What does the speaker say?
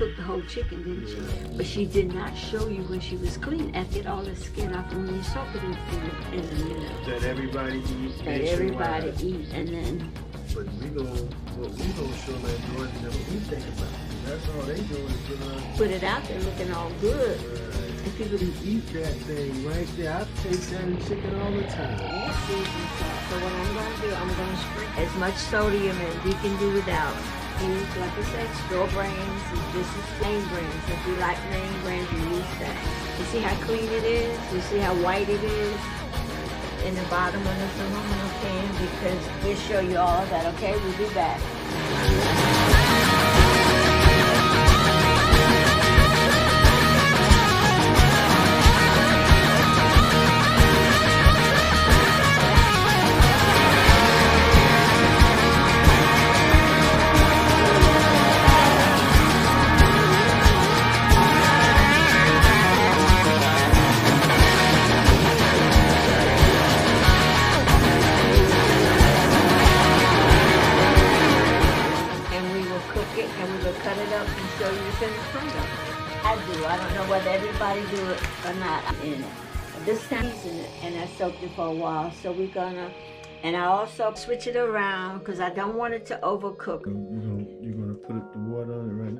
cooked the whole chicken, didn't she? But she did not show you when she was clean. Get all the skin off, and when you soak it in the middle. That everybody eat. That everybody eat, and then. But we gonna show like Dorothy that what we think about it. That's all they doing is put it out there looking all good. And people can eat that thing right there. I taste that in chicken all the time. Yeah, season salt. So what I'm going to do, I'm going to sprinkle as much sodium as we can do without. Use, like I said, store brands. This is main brands. If you like main brands, you use that. You see how clean it is? You see how white it is? In the bottom of this aluminum can, because we'll show you all of that, okay? We'll be back. Cut it up and show you the finished product. I do. I don't know whether everybody do it or not in it. This time season it, and I soaked it for a while. So we're gonna, and I also switch it around because I don't want it to overcook. You're gonna put the water on it right now.